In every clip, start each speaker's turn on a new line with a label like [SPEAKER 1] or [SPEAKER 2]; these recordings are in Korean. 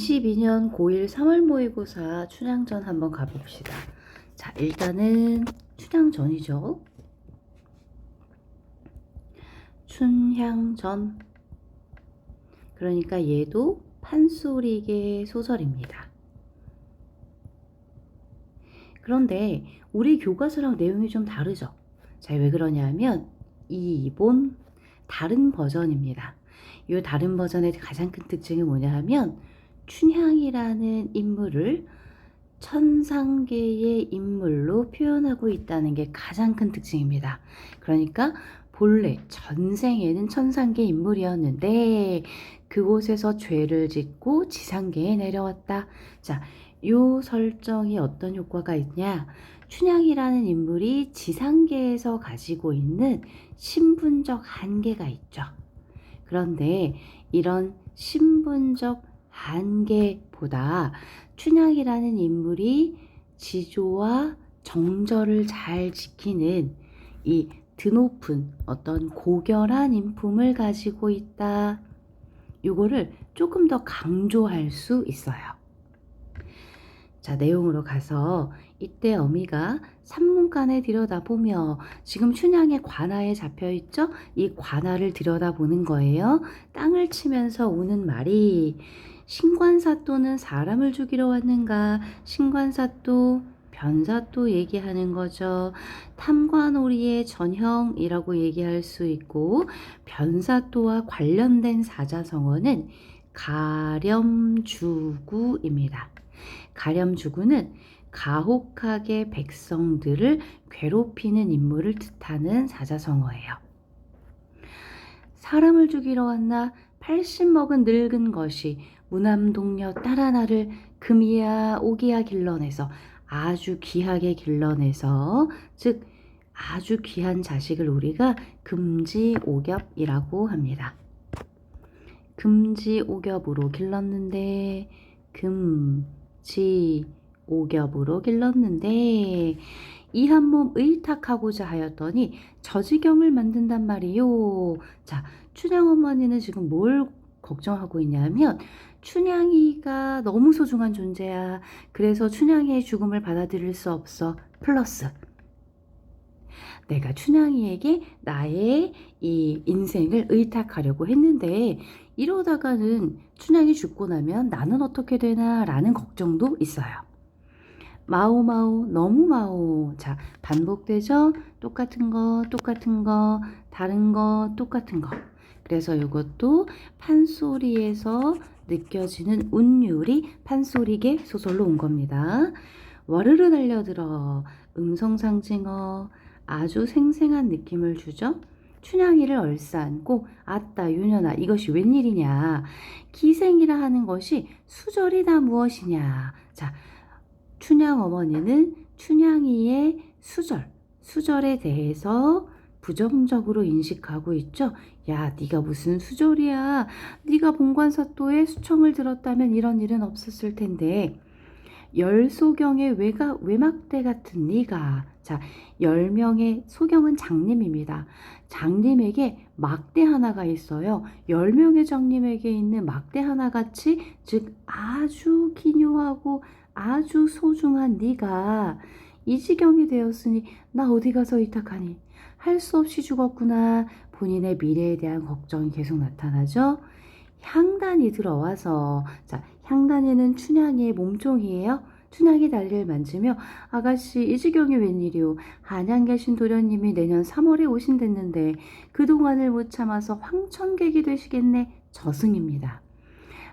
[SPEAKER 1] 22년 고1 3월 모의고사 춘향전 한번 가봅시다. 자, 일단은 춘향전이죠. 춘향전. 그러니까 얘도 판소리계 소설입니다. 그런데 우리 교과서랑 내용이 좀 다르죠. 자, 왜 그러냐면 이본 다른 버전입니다. 이 다른 버전의 가장 큰 특징이 뭐냐 하면 춘향이라는 인물을 천상계의 인물로 표현하고 있다는 게 가장 큰 특징입니다. 그러니까 본래 전생에는 천상계 인물이었는데 그곳에서 죄를 짓고 지상계에 내려왔다. 자, 요 설정이 어떤 효과가 있냐? 춘향이라는 인물이 지상계에서 가지고 있는 신분적 한계가 있죠. 그런데 이런 신분적 한계보다 춘향이라는 인물이 지조와 정절을 잘 지키는 이 드높은 어떤 고결한 인품을 가지고 있다. 요거를 조금 더 강조할 수 있어요. 자, 내용으로 가서 이때 어미가 산문간에 들여다보며 지금 춘향의 관아에 잡혀있죠? 이 관아를 들여다보는 거예요. 땅을 치면서 우는 말이 신관사또는 사람을 죽이러 왔는가? 신관사또, 변사또 얘기하는 거죠. 탐관오리의 전형이라고 얘기할 수 있고 변사또와 관련된 사자성어는 가렴주구입니다. 가렴주구는 가혹하게 백성들을 괴롭히는 인물을 뜻하는 사자성어예요. 사람을 죽이러 왔나 80 먹은 늙은 것이 무남동녀 딸 하나를 금이야 오기야 길러내서 아주 귀하게 길러내서 즉 아주 귀한 자식을 우리가 금지오겹이라고 합니다. 금지오겹으로 길렀는데 금지오겹으로 길렀는데 이 한 몸 의탁하고자 하였더니 저지경을 만든단 말이요. 자, 춘향 어머니는 지금 뭘 걱정하고 있냐면 춘향이가 너무 소중한 존재야. 그래서 춘향이의 죽음을 받아들일 수 없어. 플러스 내가 춘향이에게 나의 이 인생을 의탁하려고 했는데 이러다가는 춘향이 죽고 나면 나는 어떻게 되나 라는 걱정도 있어요. 마오마오 너무 마오. 자, 반복되죠? 똑같은 거 다른 거 똑같은 거. 그래서 이것도 판소리에서 느껴지는 운율이 판소리계 소설로 온 겁니다. 와르르 달려들어 음성상징어 아주 생생한 느낌을 주죠. 춘향이를 얼싸안고 아따 유년아 이것이 웬일이냐. 기생이라 하는 것이 수절이다 무엇이냐. 자, 춘향 어머니는 춘향이의 수절에 대해서 부정적으로 인식하고 있죠. 야, 네가 무슨 수절이야. 네가 본관사또에 수청을 들었다면 이런 일은 없었을 텐데. 열소경의 외막대 같은 네가. 자, 10명의 소경은 장님입니다. 장님에게 막대 하나가 있어요. 10명의 장님에게 있는 막대 하나같이 즉 아주 기묘하고 아주 소중한 네가 이 지경이 되었으니 나 어디 가서 의탁하니. 할 수 없이 죽었구나. 본인의 미래에 대한 걱정이 계속 나타나죠. 향단이 들어와서 자, 향단이는 춘향이의 몸종이에요. 춘향이 다리를 만지며 아가씨 이 지경이 웬일이오. 한양 계신 도련님이 내년 3월에 오신댔는데 그동안을 못 참아서 황천객이 되시겠네. 저승입니다.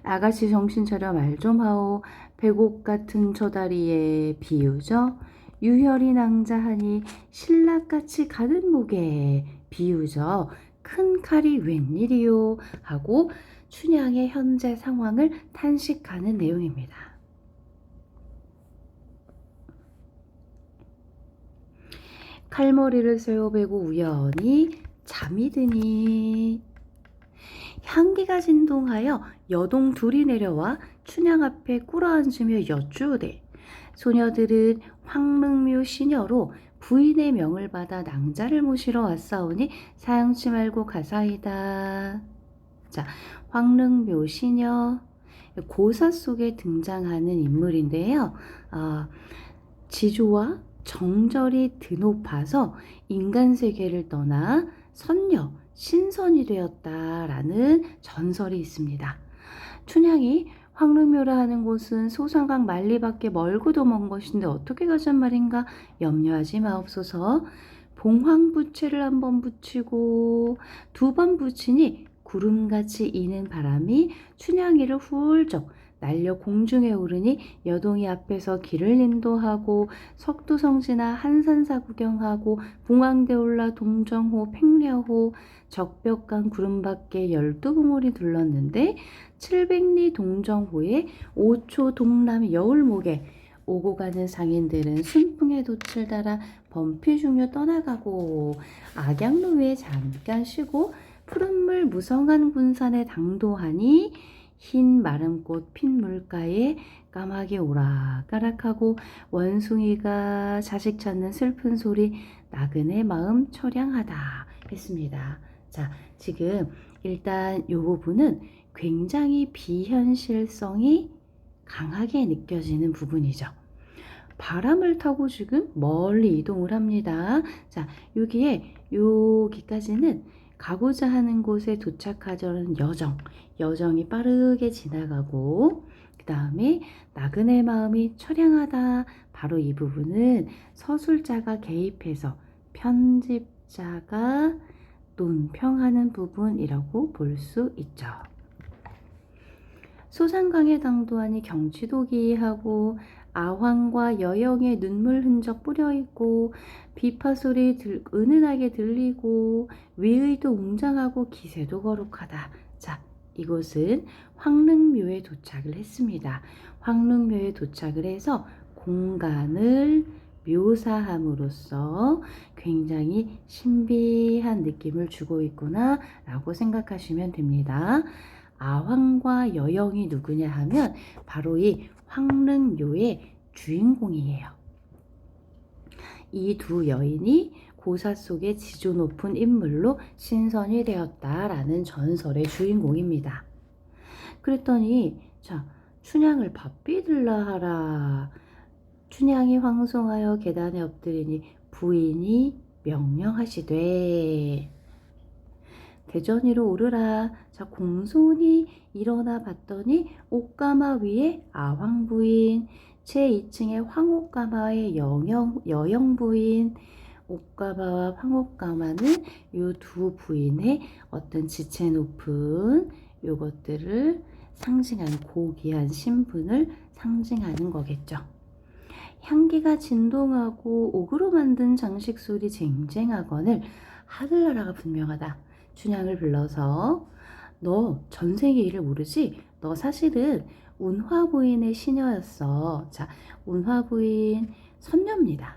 [SPEAKER 1] 아가씨 정신 차려 말 좀 하오. 배곡 같은 저 다리에 비유죠. 유혈이 낭자하니 신락같이 가는 목에 비유죠. 큰 칼이 웬일이요 하고 춘향의 현재 상황을 탄식하는 내용입니다. 칼머리를 세워베고 우연히 잠이 드니 향기가 진동하여 여동 둘이 내려와 춘향 앞에 꿇어앉으며 여쭈되 소녀들은 황릉묘 시녀로 부인의 명을 받아 낭자를 모시러 왔사오니 사양치 말고 가사이다. 자, 황릉묘 시녀 고사 속에 등장하는 인물인데요. 지조와 정절이 드높아서 인간 세계를 떠나 선녀, 신선이 되었다라는 전설이 있습니다. 춘향이 황릉묘라 하는 곳은 소상강 만리밖에 멀고도 먼 것인데 어떻게 가잔 말인가 염려하지 마옵소서. 봉황부채를 한 번 붙이고 두 번 붙이니 구름같이 이는 바람이 춘향이를 훌쩍 날려 공중에 오르니 여동이 앞에서 길을 인도하고 석두성지나 한산사 구경하고 봉황대 올라 동정호 팽려호 적벽강 구름밖에 12봉우리 둘렀는데 700리 동정호에 5초 동남 여울목에 오고 가는 상인들은 순풍에 돛을 달아 범피중요 떠나가고 악양로 위에 잠깐 쉬고 푸른물 무성한 군산에 당도하니 흰 마름꽃 핀 물가에 까마귀 오락가락하고 원숭이가 자식 찾는 슬픈 소리 나그네 마음 처량하다 했습니다. 자, 지금 일단 이 부분은 굉장히 비현실성이 강하게 느껴지는 부분이죠. 바람을 타고 지금 멀리 이동을 합니다. 자, 여기까지는 가고자 하는 곳에 도착하려는 여정이 빠르게 지나가고, 그 다음에 나그네 마음이 처량하다. 바로 이 부분은 서술자가 개입해서 편집자가 논평하는 부분이라고 볼 수 있죠. 소상강에 당도하니 경치도 기이하고 아황과 여영의 눈물 흔적 뿌려있고 비파소리 은은하게 들리고 위의도 웅장하고 기세도 거룩하다. 자, 이곳은 황릉묘에 도착을 했습니다. 황릉묘에 도착을 해서 공간을 묘사함으로써 굉장히 신비한 느낌을 주고 있구나 라고 생각하시면 됩니다. 아황과 여영이 누구냐 하면 바로 이 황릉묘의 주인공이에요. 이 두 여인이 고사 속에 지조 높은 인물로 신선이 되었다라는 전설의 주인공입니다. 그랬더니 자, 춘향을 밥비들라 하라. 춘향이 황송하여 계단에 엎드리니 부인이 명령하시되 대전 위로 오르라. 자, 공손히 일어나 봤더니 옥가마 위에 아황부인, 제2층에 황옥가마의 여영부인, 옥가마와 황옥가마는 이 두 부인의 어떤 지체 높은 요것들을 상징하는 고귀한 신분을 상징하는 거겠죠. 향기가 진동하고 옥으로 만든 장식 소리 쟁쟁하거늘 하늘나라가 분명하다. 춘향을 불러서 너 전생의 일을 모르지? 너 사실은 운화부인의 시녀였어. 자, 운화부인 선녀입니다.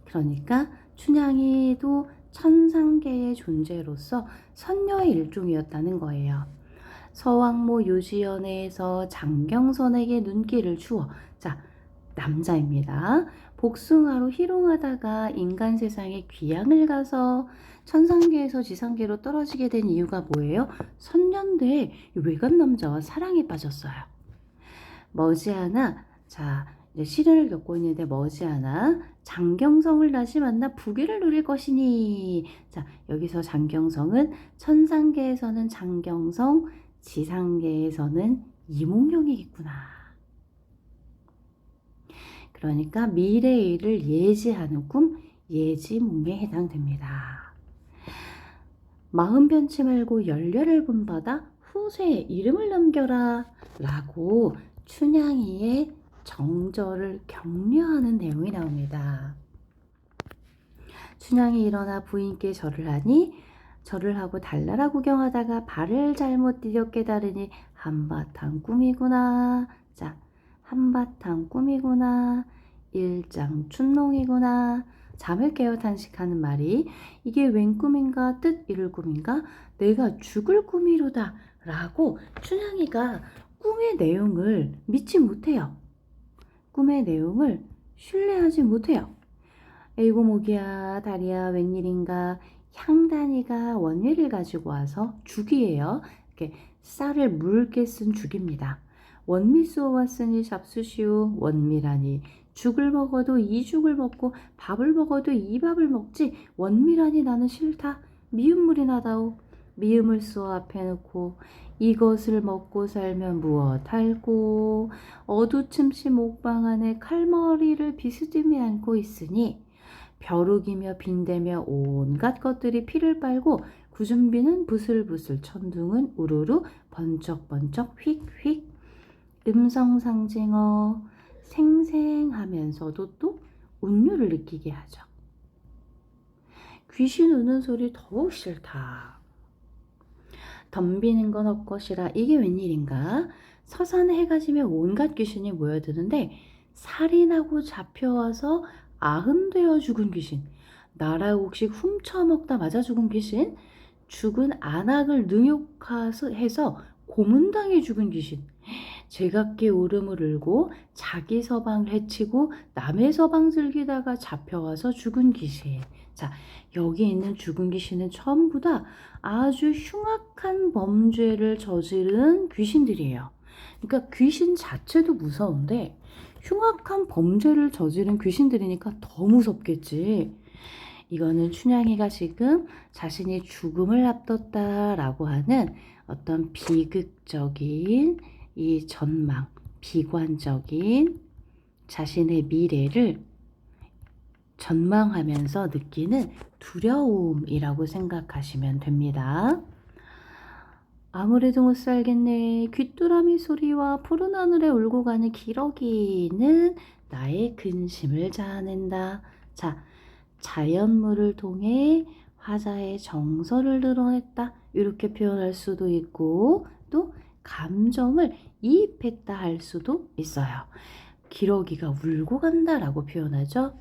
[SPEAKER 1] 그러니까 춘향이도 천상계의 존재로서 선녀의 일종이었다는 거예요. 서왕모 요지연에서 장경선에게 눈길을 주어, 자, 남자입니다. 복숭아로 희롱하다가 인간 세상에 귀양을 가서 천상계에서 지상계로 떨어지게 된 이유가 뭐예요? 선녀인데 외간 남자와 사랑에 빠졌어요. 머지않아 자, 이제 시련을 겪고 있는데 머지않아 장경성을 다시 만나 부귀를 누릴 것이니. 자, 여기서 장경성은 천상계에서는 장경성, 지상계에서는 이몽룡이겠구나. 그러니까 미래의 일을 예지하는 꿈, 예지몽에 해당됩니다. 마음 변치 말고 열렬을 본받아 후세에 이름을 남겨라 라고 춘향이의 정절을 격려하는 내용이 나옵니다. 춘향이 일어나 부인께 절을 하니 절을 하고 달나라 구경하다가 발을 잘못 디뎌 깨달으니 한바탕 꿈이구나. 자, 한바탕 꿈이구나. 일장춘몽이구나. 잠을 깨어 탄식하는 말이 이게 웬 꿈인가 뜻 이룰 꿈인가 내가 죽을 꿈이로다 라고 춘향이가 꿈의 내용을 믿지 못해요. 꿈의 내용을 신뢰하지 못해요. 에이고 목이야 다리야 웬일인가 향단이가 원예를 가지고 와서 죽이에요. 이렇게 쌀을 묽게 쓴 죽입니다. 원미수어 왔으니 잡수시오. 원미라니 죽을 먹어도 이 죽을 먹고 밥을 먹어도 이 밥을 먹지 원미라니 나는 싫다. 미음물이 나다오. 미음을 수어 앞에 놓고 이것을 먹고 살면 무엇할꼬. 어두침시 목방 안에 칼머리를 비스듬히 안고 있으니 벼룩이며 빈대며 온갖 것들이 피를 빨고 구준비는 부슬부슬 천둥은 우르르 번쩍번쩍 휙휙 음성상징어 생생하면서도 또 운율을 느끼게 하죠. 귀신 우는 소리 더욱 싫다. 덤비는 건 헛것이라 이게 웬일인가. 서산에 해가 지면 온갖 귀신이 모여드는데 살인하고 잡혀와서 아흔되어 죽은 귀신, 나라국식 훔쳐먹다 맞아 죽은 귀신, 죽은 안악을 능욕해서 고문당해 죽은 귀신, 제각기 울음을 울고 자기 서방을 해치고 남의 서방 즐기다가 잡혀와서 죽은 귀신. 자, 여기 있는 죽은 귀신은 전부 다 아주 흉악한 범죄를 저지른 귀신들이에요. 그러니까 귀신 자체도 무서운데 흉악한 범죄를 저지른 귀신들이니까 더 무섭겠지. 이거는 춘향이가 지금 자신이 죽음을 앞뒀다라고 하는 어떤 비극적인 이 전망, 비관적인 자신의 미래를 전망하면서 느끼는 두려움이라고 생각하시면 됩니다. 아무래도 못 살겠네. 귀뚜라미 소리와 푸른 하늘에 울고 가는 기러기는 나의 근심을 자아낸다. 자, 자연물을 통해 화자의 정서를 드러냈다. 이렇게 표현할 수도 있고 또 감정을 이입했다 할 수도 있어요. 기러기가 울고 간다라고 표현하죠.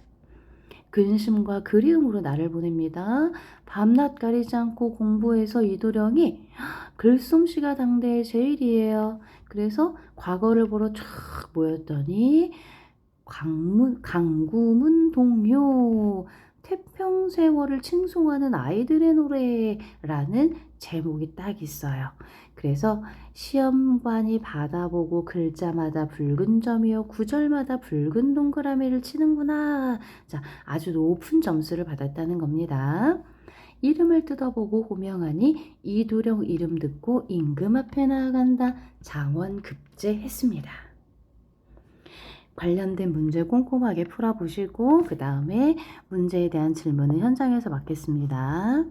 [SPEAKER 1] 근심과 그리움으로 나를 보냅니다. 밤낮 가리지 않고 공부해서 이도령이 글솜씨가 당대의 제일이에요. 그래서 과거를 보러 쫙 모였더니 강구문 동요 태평세월을 칭송하는 아이들의 노래라는 제목이 딱 있어요. 그래서 시험관이 받아보고 글자마다 붉은 점이요 구절마다 붉은 동그라미를 치는구나. 자, 아주 높은 점수를 받았다는 겁니다. 이름을 뜯어보고 호명하니 이도령 이름 듣고 임금 앞에 나아간다. 장원급제했습니다. 관련된 문제 꼼꼼하게 풀어보시고 그 다음에 문제에 대한 질문은 현장에서 받겠습니다.